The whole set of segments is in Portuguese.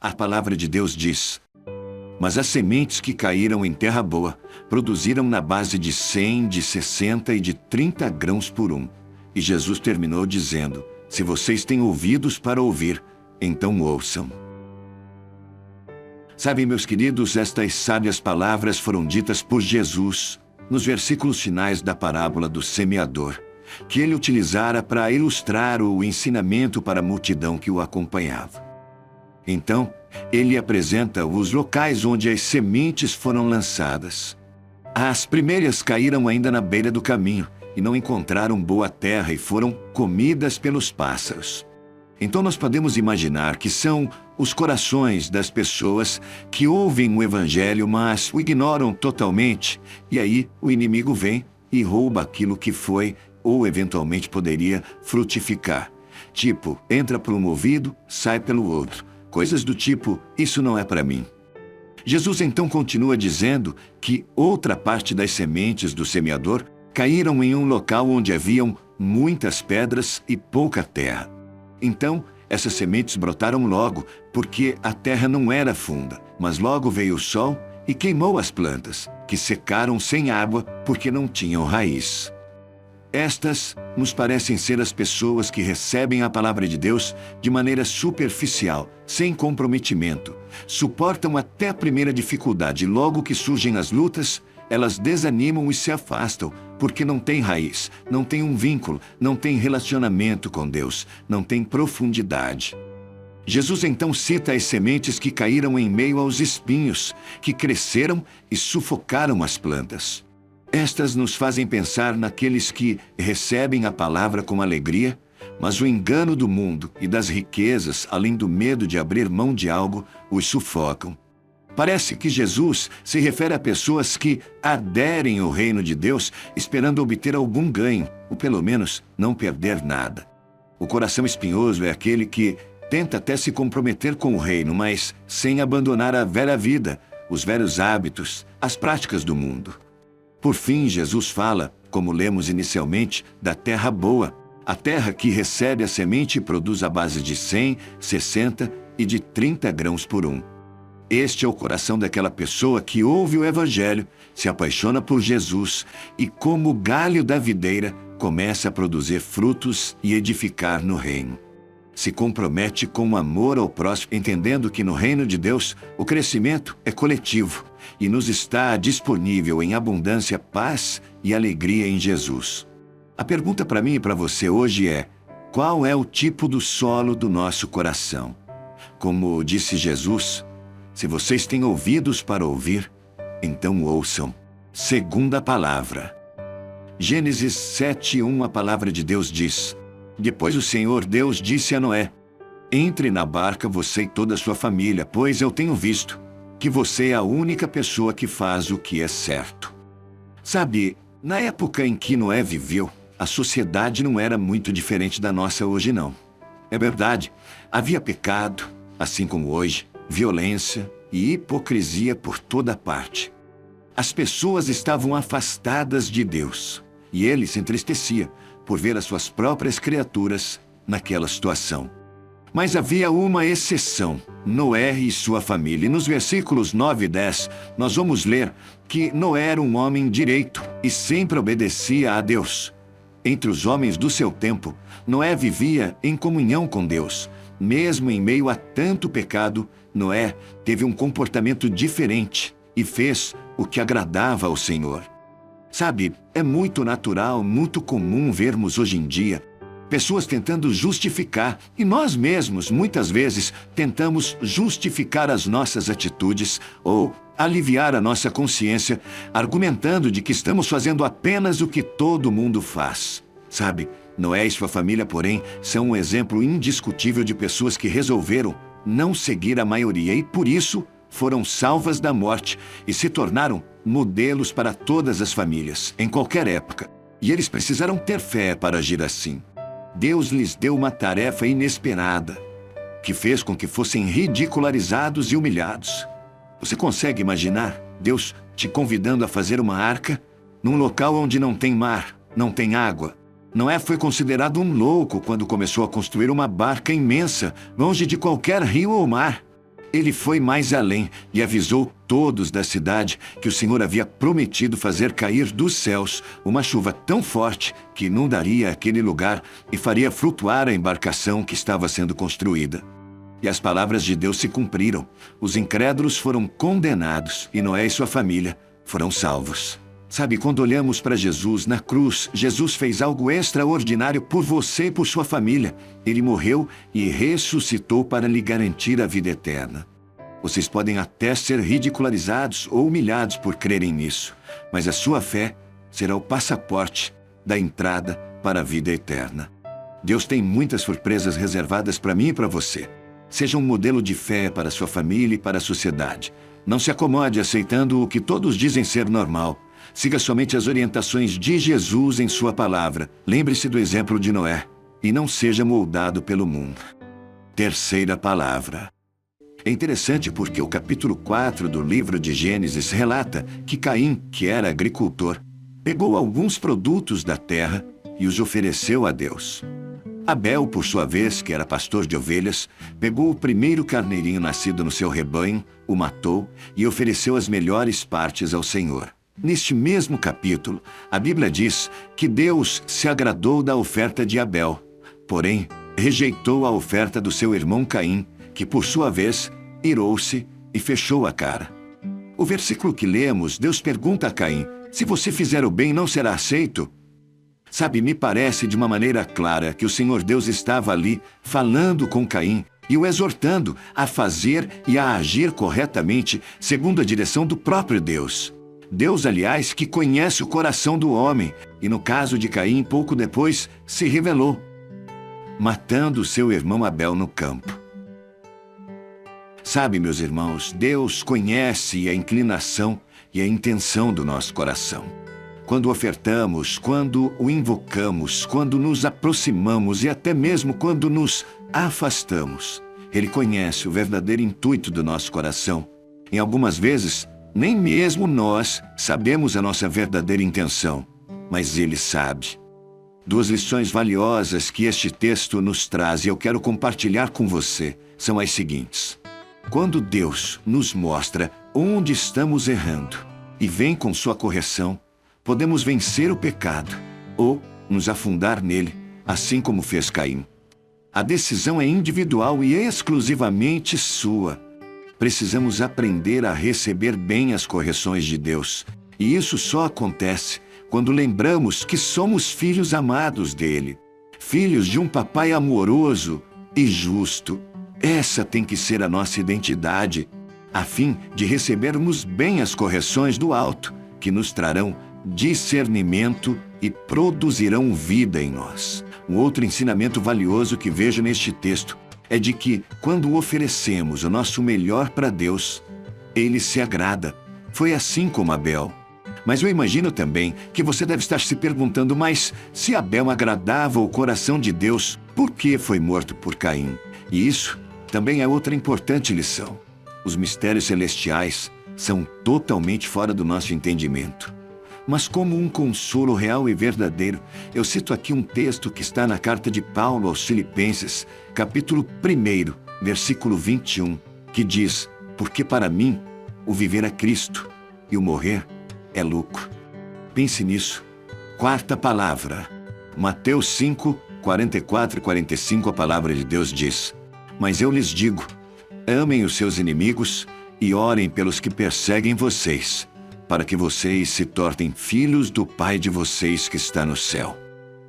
A palavra de Deus diz: mas as sementes que caíram em terra boa produziram na base de 100, de 60 e de 30 grãos por um. E Jesus terminou dizendo: se vocês têm ouvidos para ouvir, então ouçam. Sabem, meus queridos, estas sábias palavras foram ditas por Jesus nos versículos finais da parábola do semeador, que ele utilizara para ilustrar o ensinamento para a multidão que o acompanhava. Então, ele apresenta os locais onde as sementes foram lançadas. As primeiras caíram ainda na beira do caminho e não encontraram boa terra e foram comidas pelos pássaros. Então nós podemos imaginar que são os corações das pessoas que ouvem o Evangelho, mas o ignoram totalmente, e aí o inimigo vem e rouba aquilo que foi ou eventualmente poderia frutificar. Tipo, entra por um ouvido, sai pelo outro. Coisas do tipo, isso não é para mim. Jesus então continua dizendo que outra parte das sementes do semeador caíram em um local onde haviam muitas pedras e pouca terra. Então, essas sementes brotaram logo, porque a terra não era funda, mas logo veio o sol e queimou as plantas, que secaram sem água porque não tinham raiz. Estas nos parecem ser as pessoas que recebem a palavra de Deus de maneira superficial, sem comprometimento. Suportam até a primeira dificuldade e logo que surgem as lutas, elas desanimam e se afastam, porque não têm raiz, não têm um vínculo, não têm relacionamento com Deus, não têm profundidade. Jesus então cita as sementes que caíram em meio aos espinhos, que cresceram e sufocaram as plantas. Estas nos fazem pensar naqueles que recebem a palavra com alegria, mas o engano do mundo e das riquezas, além do medo de abrir mão de algo, os sufocam. Parece que Jesus se refere a pessoas que aderem ao reino de Deus esperando obter algum ganho, ou pelo menos não perder nada. O coração espinhoso é aquele que tenta até se comprometer com o reino, mas sem abandonar a velha vida, os velhos hábitos, as práticas do mundo. Por fim, Jesus fala, como lemos inicialmente, da terra boa, a terra que recebe a semente e produz a base de 100, 60 e de 30 grãos por um. Este é o coração daquela pessoa que ouve o Evangelho, se apaixona por Jesus e, como galho da videira, começa a produzir frutos e edificar no reino. Se compromete com amor ao próximo, entendendo que no reino de Deus o crescimento é coletivo e nos está disponível em abundância paz e alegria em Jesus. A pergunta para mim e para você hoje é: qual é o tipo do solo do nosso coração? Como disse Jesus, se vocês têm ouvidos para ouvir, então ouçam. Segunda palavra. Gênesis 7:1, a palavra de Deus diz: depois o Senhor Deus disse a Noé: entre na barca você e toda a sua família, pois eu tenho visto que você é a única pessoa que faz o que é certo. Sabe, na época em que Noé viveu, a sociedade não era muito diferente da nossa hoje, não. É verdade, havia pecado, assim como hoje, violência e hipocrisia por toda parte. As pessoas estavam afastadas de Deus, e ele se entristecia por ver as suas próprias criaturas naquela situação. Mas havia uma exceção, Noé e sua família. E nos versículos 9 e 10, nós vamos ler que Noé era um homem direito e sempre obedecia a Deus. Entre os homens do seu tempo, Noé vivia em comunhão com Deus. Mesmo em meio a tanto pecado, Noé teve um comportamento diferente e fez o que agradava ao Senhor. Sabe, é muito natural, muito comum vermos hoje em dia pessoas tentando justificar, e nós mesmos, muitas vezes, tentamos justificar as nossas atitudes ou aliviar a nossa consciência, argumentando de que estamos fazendo apenas o que todo mundo faz. Sabe, Noé e sua família, porém, são um exemplo indiscutível de pessoas que resolveram não seguir a maioria e, por isso, foram salvas da morte e se tornaram modelos para todas as famílias, em qualquer época. E eles precisaram ter fé para agir assim. Deus lhes deu uma tarefa inesperada, que fez com que fossem ridicularizados e humilhados. Você consegue imaginar Deus te convidando a fazer uma arca num local onde não tem mar, não tem água? Noé foi considerado um louco quando começou a construir uma barca imensa, longe de qualquer rio ou mar. Ele foi mais além e avisou todos da cidade que o Senhor havia prometido fazer cair dos céus uma chuva tão forte que inundaria aquele lugar e faria flutuar a embarcação que estava sendo construída. E as palavras de Deus se cumpriram. Os incrédulos foram condenados e Noé e sua família foram salvos. Sabe, quando olhamos para Jesus na cruz, Jesus fez algo extraordinário por você e por sua família. Ele morreu e ressuscitou para lhe garantir a vida eterna. Vocês podem até ser ridicularizados ou humilhados por crerem nisso, mas a sua fé será o passaporte da entrada para a vida eterna. Deus tem muitas surpresas reservadas para mim e para você. Seja um modelo de fé para sua família e para a sociedade. Não se acomode aceitando o que todos dizem ser normal. Siga somente as orientações de Jesus em sua palavra. Lembre-se do exemplo de Noé e não seja moldado pelo mundo. Terceira palavra. É interessante porque o capítulo 4 do livro de Gênesis relata que Caim, que era agricultor, pegou alguns produtos da terra e os ofereceu a Deus. Abel, por sua vez, que era pastor de ovelhas, pegou o primeiro carneirinho nascido no seu rebanho, o matou e ofereceu as melhores partes ao Senhor. Neste mesmo capítulo, a Bíblia diz que Deus se agradou da oferta de Abel, porém, rejeitou a oferta do seu irmão Caim, que, por sua vez, irou-se e fechou a cara. O versículo que lemos, Deus pergunta a Caim: se você fizer o bem, não será aceito? Sabe, me parece de uma maneira clara que o Senhor Deus estava ali, falando com Caim e o exortando a fazer e a agir corretamente, segundo a direção do próprio Deus. Deus, aliás, que conhece o coração do homem, e no caso de Caim, pouco depois, se revelou, matando seu irmão Abel no campo. Sabe, meus irmãos, Deus conhece a inclinação e a intenção do nosso coração. Quando ofertamos, quando o invocamos, quando nos aproximamos e até mesmo quando nos afastamos, Ele conhece o verdadeiro intuito do nosso coração. Em algumas vezes, nem mesmo nós sabemos a nossa verdadeira intenção, mas Ele sabe. Duas lições valiosas que este texto nos traz e eu quero compartilhar com você são as seguintes. Quando Deus nos mostra onde estamos errando e vem com sua correção, podemos vencer o pecado ou nos afundar nele, assim como fez Caim. A decisão é individual e exclusivamente sua. Precisamos aprender a receber bem as correções de Deus. E isso só acontece quando lembramos que somos filhos amados dele, filhos de um papai amoroso e justo. Essa tem que ser a nossa identidade, a fim de recebermos bem as correções do alto, que nos trarão discernimento e produzirão vida em nós. Um outro ensinamento valioso que vejo neste texto é de que, quando oferecemos o nosso melhor para Deus, Ele se agrada. Foi assim como Abel. Mas eu imagino também que você deve estar se perguntando, mas se Abel agradava o coração de Deus, por que foi morto por Caim? E isso também é outra importante lição. Os mistérios celestiais são totalmente fora do nosso entendimento. Mas como um consolo real e verdadeiro, eu cito aqui um texto que está na carta de Paulo aos Filipenses, capítulo 1, versículo 21, que diz: porque para mim o viver é Cristo e o morrer é lucro. Pense nisso. Quarta palavra. Mateus 5, 44 e 45, a palavra de Deus diz: mas eu lhes digo, amem os seus inimigos e orem pelos que perseguem vocês, para que vocês se tornem filhos do Pai de vocês que está no céu.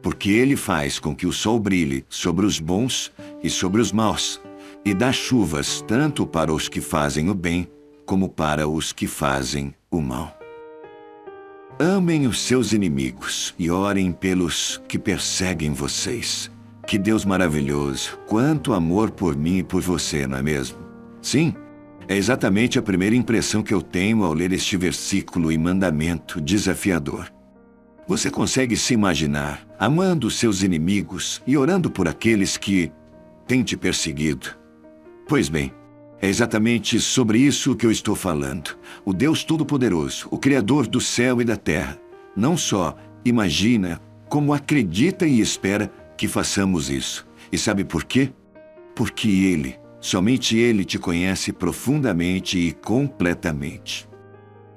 Porque Ele faz com que o sol brilhe sobre os bons e sobre os maus, e dá chuvas tanto para os que fazem o bem, como para os que fazem o mal. Amem os seus inimigos e orem pelos que perseguem vocês. Que Deus maravilhoso! Quanto amor por mim e por você, não é mesmo? Sim, é exatamente a primeira impressão que eu tenho ao ler este versículo e mandamento desafiador. Você consegue se imaginar amando os seus inimigos e orando por aqueles que têm te perseguido? Pois bem, é exatamente sobre isso que eu estou falando. O Deus Todo-Poderoso, o Criador do céu e da terra, não só imagina, como acredita e espera que façamos isso. E sabe por quê? Porque Ele Somente Ele te conhece profundamente e completamente.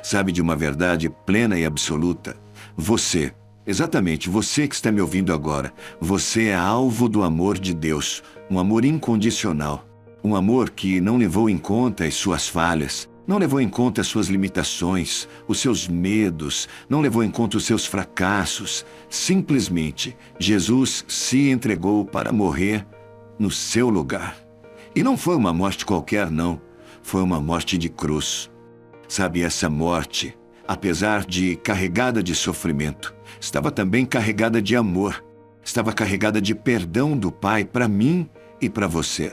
Sabe de uma verdade plena e absoluta? Você, exatamente você que está me ouvindo agora, você é alvo do amor de Deus, um amor incondicional. Um amor que não levou em conta as suas falhas, não levou em conta as suas limitações, os seus medos, não levou em conta os seus fracassos. Simplesmente, Jesus se entregou para morrer no seu lugar. E não foi uma morte qualquer, não. Foi uma morte de cruz. Sabe, essa morte, apesar de carregada de sofrimento, estava também carregada de amor. Estava carregada de perdão do Pai para mim e para você.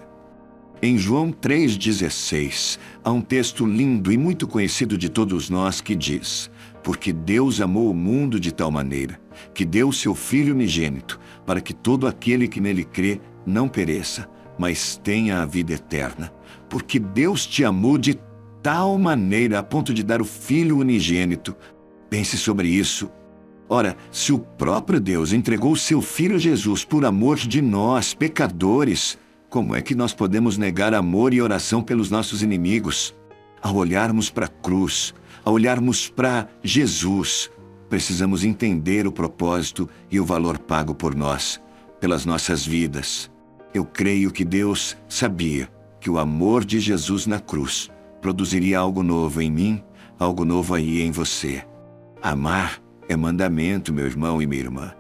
Em João 3,16, há um texto lindo e muito conhecido de todos nós que diz: porque Deus amou o mundo de tal maneira, que deu seu Filho unigênito, para que todo aquele que nele crê não pereça, mas tenha a vida eterna. Porque Deus te amou de tal maneira a ponto de dar o Filho unigênito. Pense sobre isso. Ora, se o próprio Deus entregou o seu Filho Jesus por amor de nós, pecadores, como é que nós podemos negar amor e oração pelos nossos inimigos? Ao olharmos para a cruz, ao olharmos para Jesus, precisamos entender o propósito e o valor pago por nós, pelas nossas vidas. Eu creio que Deus sabia que o amor de Jesus na cruz produziria algo novo em mim, algo novo aí em você. Amar é mandamento, meu irmão e minha irmã.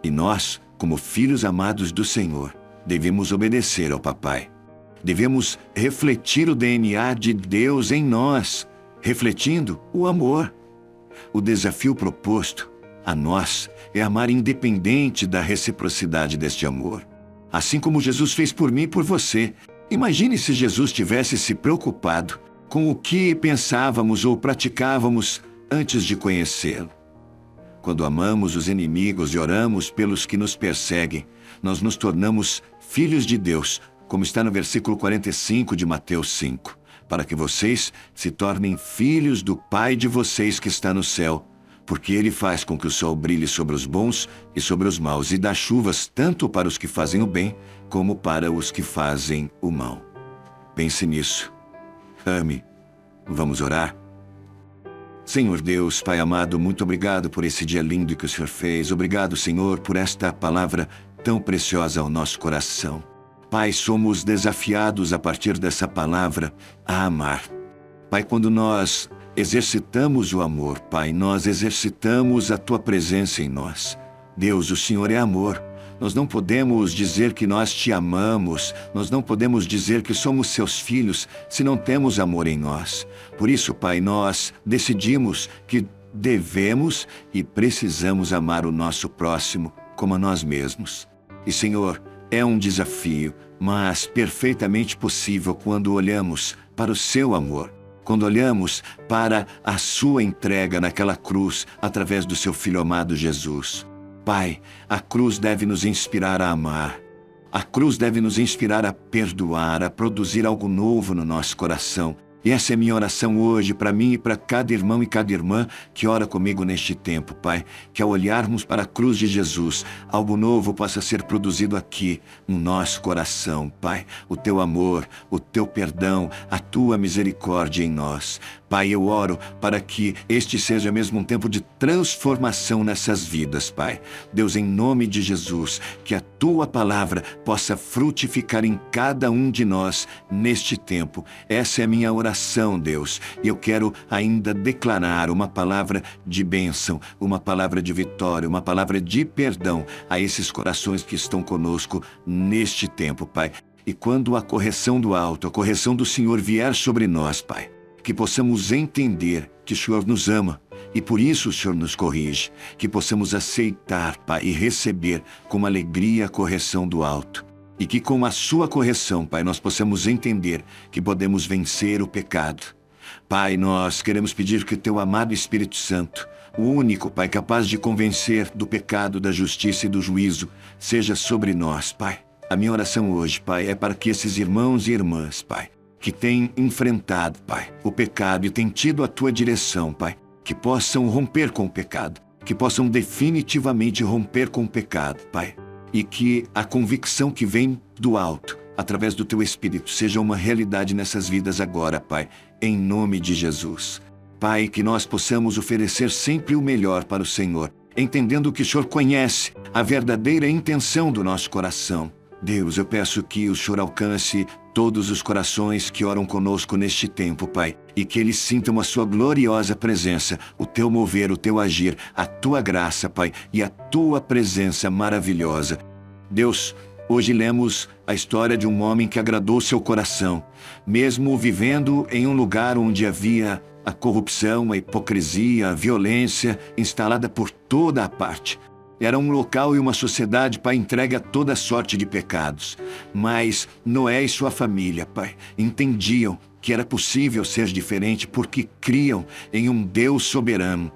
E nós, como filhos amados do Senhor, devemos obedecer ao Papai. Devemos refletir o DNA de Deus em nós, refletindo o amor. O desafio proposto a nós é amar independente da reciprocidade deste amor. Assim como Jesus fez por mim e por você. Imagine se Jesus tivesse se preocupado com o que pensávamos ou praticávamos antes de conhecê-lo. Quando amamos os inimigos e oramos pelos que nos perseguem, nós nos tornamos filhos de Deus, como está no versículo 45 de Mateus 5, para que vocês se tornem filhos do Pai de vocês que está no céu, porque Ele faz com que o sol brilhe sobre os bons e sobre os maus e dá chuvas tanto para os que fazem o bem como para os que fazem o mal. Pense nisso. Ame. Vamos orar? Senhor Deus, Pai amado, muito obrigado por esse dia lindo que o Senhor fez. Obrigado, Senhor, por esta palavra tão preciosa ao nosso coração. Pai, somos desafiados a partir dessa palavra a amar. Pai, quando nós exercitamos o amor, Pai, nós exercitamos a Tua presença em nós. Deus, o Senhor é amor. Nós não podemos dizer que nós te amamos, nós não podemos dizer que somos seus filhos se não temos amor em nós. Por isso, Pai, nós decidimos que devemos e precisamos amar o nosso próximo como a nós mesmos. E, Senhor, é um desafio, mas perfeitamente possível quando olhamos para o seu amor, quando olhamos para a sua entrega naquela cruz através do seu Filho amado Jesus. Pai, a cruz deve nos inspirar a amar. A cruz deve nos inspirar a perdoar, a produzir algo novo no nosso coração. E essa é minha oração hoje para mim e para cada irmão e cada irmã que ora comigo neste tempo, Pai. Que ao olharmos para a cruz de Jesus, algo novo possa ser produzido aqui no nosso coração, Pai. O Teu amor, o Teu perdão, a Tua misericórdia em nós. Pai, eu oro para que este seja mesmo um tempo de transformação nessas vidas, Pai. Deus, em nome de Jesus, que a Tua palavra possa frutificar em cada um de nós neste tempo. Essa é a minha oração, Deus. E eu quero ainda declarar uma palavra de bênção, uma palavra de vitória, uma palavra de perdão a esses corações que estão conosco neste tempo, Pai. E quando a correção do alto, a correção do Senhor vier sobre nós, Pai, que possamos entender que o Senhor nos ama e por isso o Senhor nos corrige. Que possamos aceitar, Pai, e receber com alegria a correção do alto. E que com a sua correção, Pai, nós possamos entender que podemos vencer o pecado. Pai, nós queremos pedir que o Teu amado Espírito Santo, o único, Pai, capaz de convencer do pecado, da justiça e do juízo, seja sobre nós, Pai. A minha oração hoje, Pai, é para que esses irmãos e irmãs, Pai, que têm enfrentado, Pai, o pecado e têm tido a Tua direção, Pai, que possam romper com o pecado, que possam definitivamente romper com o pecado, Pai, e que a convicção que vem do alto através do Teu Espírito, seja uma realidade nessas vidas agora, Pai, em nome de Jesus. Pai, que nós possamos oferecer sempre o melhor para o Senhor, entendendo que o Senhor conhece a verdadeira intenção do nosso coração. Deus, eu peço que o Senhor alcance todos os corações que oram conosco neste tempo, Pai, e que eles sintam a Sua gloriosa presença, o Teu mover, o Teu agir, a Tua graça, Pai, e a Tua presença maravilhosa. Deus, hoje lemos a história de um homem que agradou seu coração, mesmo vivendo em um lugar onde havia a corrupção, a hipocrisia, a violência instalada por toda a parte. Era um local e uma sociedade, Pai, entregue a toda sorte de pecados. Mas Noé e sua família, Pai, entendiam que era possível ser diferente porque criam em um Deus soberano.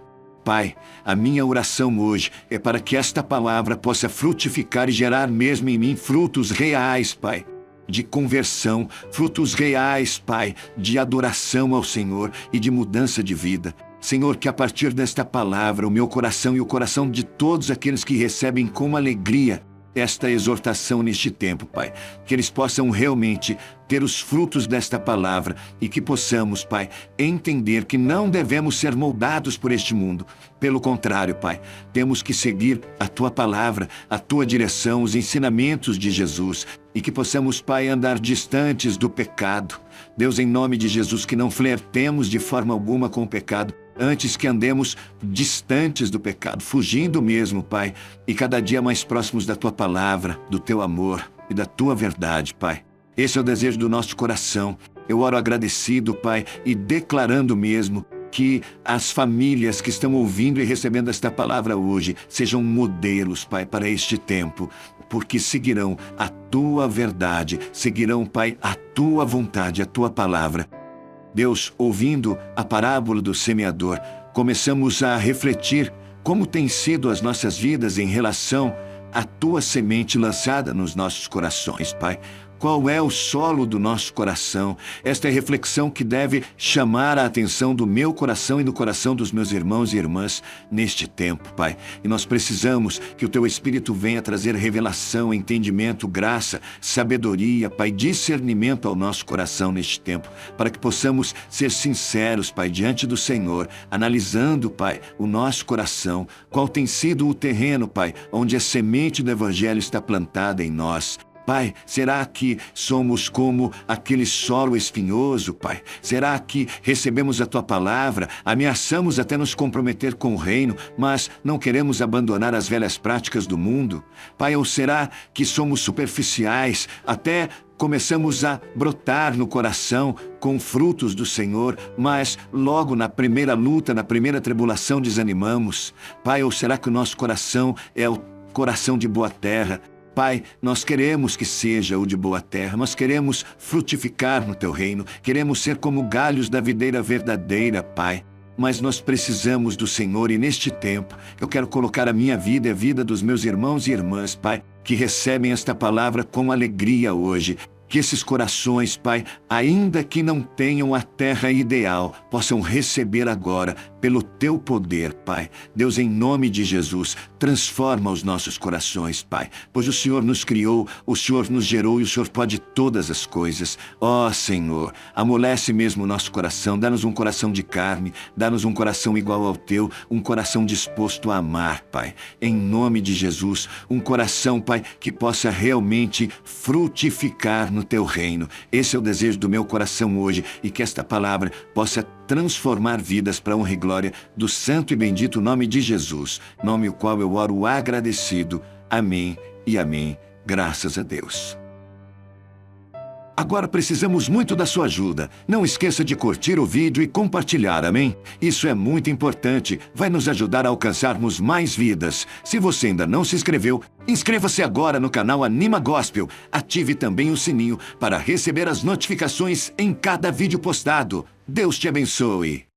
Pai, a minha oração hoje é para que esta palavra possa frutificar e gerar mesmo em mim frutos reais, Pai, de conversão, frutos reais, Pai, de adoração ao Senhor e de mudança de vida. Senhor, que a partir desta palavra, o meu coração e o coração de todos aqueles que recebem com alegria esta exortação neste tempo, Pai, que eles possam realmente ter os frutos desta palavra e que possamos, Pai, entender que não devemos ser moldados por este mundo. Pelo contrário, Pai, temos que seguir a Tua palavra, a Tua direção, os ensinamentos de Jesus e que possamos, Pai, andar distantes do pecado. Deus, em nome de Jesus, que não flertemos de forma alguma com o pecado, antes que andemos distantes do pecado, fugindo mesmo, Pai, e cada dia mais próximos da Tua palavra, do Teu amor e da Tua verdade, Pai. Esse é o desejo do nosso coração. Eu oro agradecido, Pai, e declarando mesmo que as famílias que estão ouvindo e recebendo esta palavra hoje sejam modelos, Pai, para este tempo, porque seguirão a Tua verdade, seguirão, Pai, a Tua vontade, a Tua palavra. Deus, ouvindo a parábola do semeador, começamos a refletir como têm sido as nossas vidas em relação à Tua semente lançada nos nossos corações, Pai. Qual é o solo do nosso coração? Esta é a reflexão que deve chamar a atenção do meu coração e do coração dos meus irmãos e irmãs neste tempo, Pai. E nós precisamos que o Teu Espírito venha trazer revelação, entendimento, graça, sabedoria, Pai, discernimento ao nosso coração neste tempo, para que possamos ser sinceros, Pai, diante do Senhor, analisando, Pai, o nosso coração, qual tem sido o terreno, Pai, onde a semente do Evangelho está plantada em nós. Pai, será que somos como aquele solo espinhoso, Pai? Será que recebemos a Tua palavra, ameaçamos até nos comprometer com o reino, mas não queremos abandonar as velhas práticas do mundo? Pai, ou será que somos superficiais, até começamos a brotar no coração com frutos do Senhor, mas logo na primeira luta, na primeira tribulação desanimamos? Pai, ou será que o nosso coração é o coração de boa terra? Pai, nós queremos que seja o de boa terra, nós queremos frutificar no Teu reino, queremos ser como galhos da videira verdadeira, Pai. Mas nós precisamos do Senhor e neste tempo eu quero colocar a minha vida e a vida dos meus irmãos e irmãs, Pai, que recebem esta palavra com alegria hoje. Que esses corações, Pai, ainda que não tenham a terra ideal, possam receber agora pelo Teu poder, Pai. Deus, em nome de Jesus, transforma os nossos corações, Pai, pois o Senhor nos criou, o Senhor nos gerou e o Senhor pode todas as coisas. Ó Senhor, amolece mesmo o nosso coração, dá-nos um coração de carne, dá-nos um coração igual ao Teu, um coração disposto a amar, Pai. Em nome de Jesus, um coração, Pai, que possa realmente frutificar no Teu reino. Esse é o desejo do meu coração hoje e que esta palavra possa transformar vidas para a honra e glória do santo e bendito nome de Jesus, nome o qual eu oro agradecido. Amém e amém. Graças a Deus. Agora precisamos muito da sua ajuda. Não esqueça de curtir o vídeo e compartilhar, amém? Isso é muito importante, vai nos ajudar a alcançarmos mais vidas. Se você ainda não se inscreveu, inscreva-se agora no canal Anima Gospel. Ative também o sininho para receber as notificações em cada vídeo postado. Deus te abençoe.